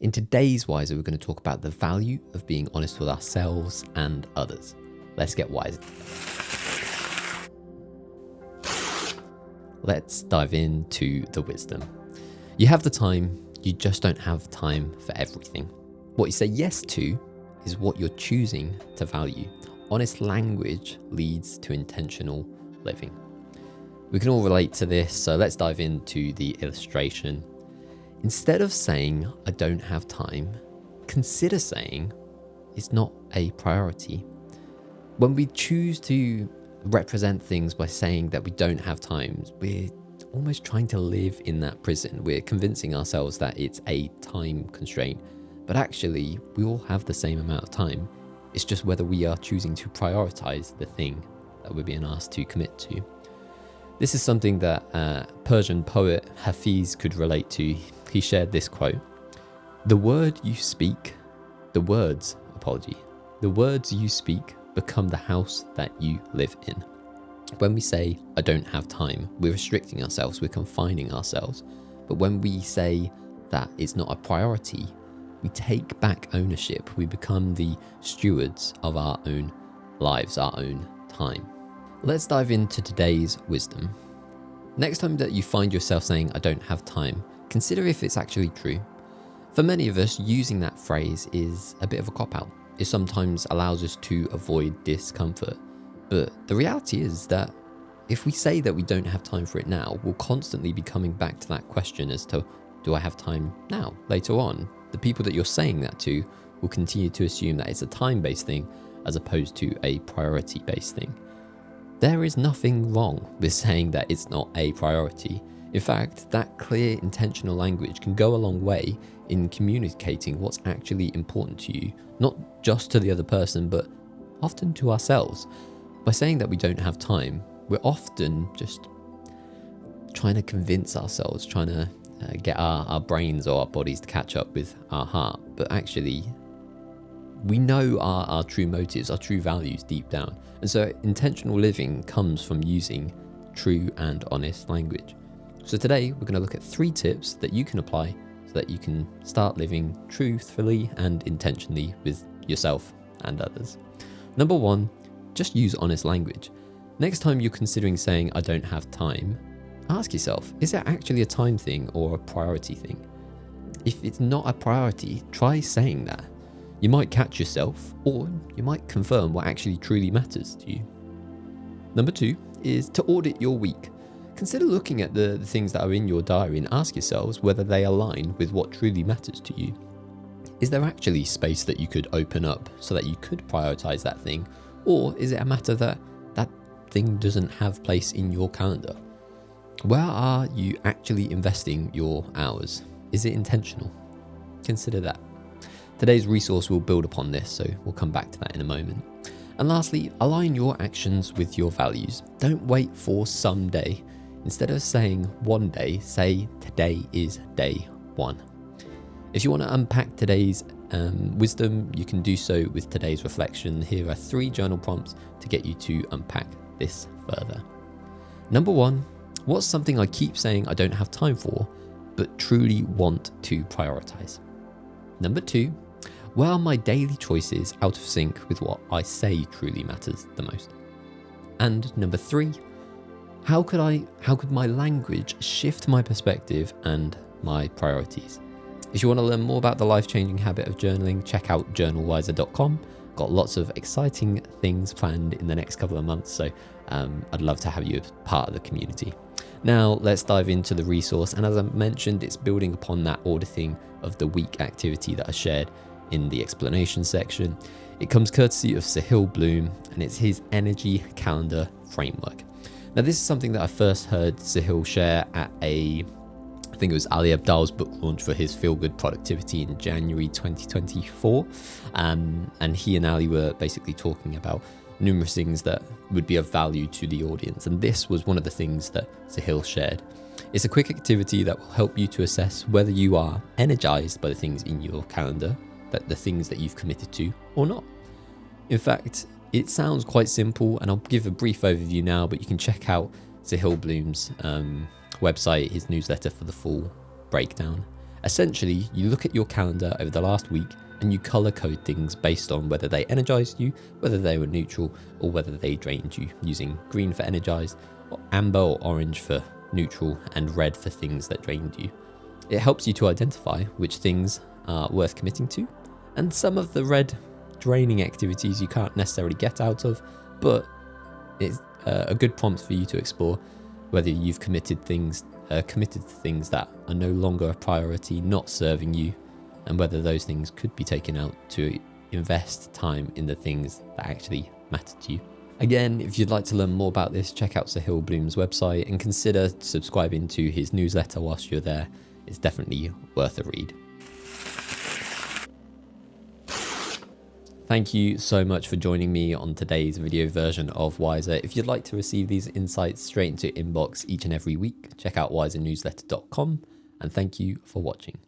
In today's Wiser, we're going to talk about the value of being honest with ourselves and others. Let's get wiser. Let's dive into the wisdom. You have the time, you just don't have time for everything. What you say yes to is what you're choosing to value. Honest language leads to intentional living. We can all relate to this, so let's dive into the illustration. Instead of saying, I don't have time, consider saying, it's not a priority. When we choose to represent things by saying that we don't have time, we're almost trying to live in that prison. We're convincing ourselves that it's a time constraint, but actually we all have the same amount of time. It's just whether we are choosing to prioritize the thing that we're being asked to commit to. This is something that Persian poet Hafiz could relate to. He shared this quote: the words you speak become the house that you live in. When we say, I don't have time, we're restricting ourselves, we're confining ourselves. But when we say that it's not a priority, we take back ownership. We become the stewards of our own lives, our own time. Let's dive into today's wisdom. Next time that you find yourself saying, I don't have time, consider if it's actually true. For many of us, using that phrase is a bit of a cop-out. It sometimes allows us to avoid discomfort. But the reality is that if we say that we don't have time for it now, we'll constantly be coming back to that question as to, do I have time now, later on? The people that you're saying that to will continue to assume that it's a time-based thing as opposed to a priority-based thing. There is nothing wrong with saying that it's not a priority. In fact, that clear, intentional language can go a long way in communicating what's actually important to you, not just to the other person, but often to ourselves. By saying that we don't have time, we're often just trying to convince ourselves, trying to get our brains or our bodies to catch up with our heart. But actually, we know our true motives, our true values deep down. And so intentional living comes from using true and honest language. So today we're going to look at 3 tips that you can apply so that you can start living truthfully and intentionally with yourself and others. Number 1, just use honest language. Next time you're considering saying, I don't have time, ask yourself, is it actually a time thing or a priority thing? If it's not a priority, try saying that. You might catch yourself, or you might confirm what actually truly matters to you. Number 2 is to audit your week. Consider looking at the things that are in your diary and ask yourselves whether they align with what truly matters to you. Is there actually space that you could open up so that you could prioritize that thing? Or is it a matter that that thing doesn't have place in your calendar? Where are you actually investing your hours? Is it intentional? Consider that. Today's resource will build upon this, so we'll come back to that in a moment. And lastly, align your actions with your values. Don't wait for someday. Instead of saying one day, say today is day 1. If you want to unpack today's wisdom, you can do so with today's reflection. Here are 3 journal prompts to get you to unpack this further. Number 1, what's something I keep saying I don't have time for, but truly want to prioritize? Number 2, where are my daily choices out of sync with what I say truly matters the most? And number 3, how could my language shift my perspective and my priorities? If you want to learn more about the life-changing habit of journaling, check out journalwiser.com. Got lots of exciting things planned in the next couple of months, so I'd love to have you as part of the community. Now let's dive into the resource, and as I mentioned, it's building upon that auditing of the week activity that I shared in the explanation section. It comes courtesy of Sahil Bloom, and it's his energy calendar framework. Now this is something that I first heard Sahil share at I think it was Ali Abdaal's book launch for his Feel Good Productivity in January 2024. And he and Ali were basically talking about numerous things that would be of value to the audience. And this was one of the things that Sahil shared. It's a quick activity that will help you to assess whether you are energized by the things in your calendar, that the things that you've committed to, or not. In fact, it sounds quite simple, and I'll give a brief overview now, but you can check out Sahil Bloom's website, his newsletter for the full breakdown. Essentially, you look at your calendar over the last week and you color code things based on whether they energized you, whether they were neutral, or whether they drained you, using green for energized, or amber or orange for neutral, and red for things that drained you. It helps you to identify which things are worth committing to, and some of the red draining activities you can't necessarily get out of, but it's a good prompt for you to explore whether you've committed to things that are no longer a priority, not serving you, and whether those things could be taken out to invest time in the things that actually matter to you. Again, if you'd like to learn more about this, check out Sahil Bloom's website and consider subscribing to his newsletter whilst you're there. It's definitely worth a read. Thank you so much for joining me on today's video version of Wiser. If you'd like to receive these insights straight into your inbox each and every week, check out wisernewsletter.com, and thank you for watching.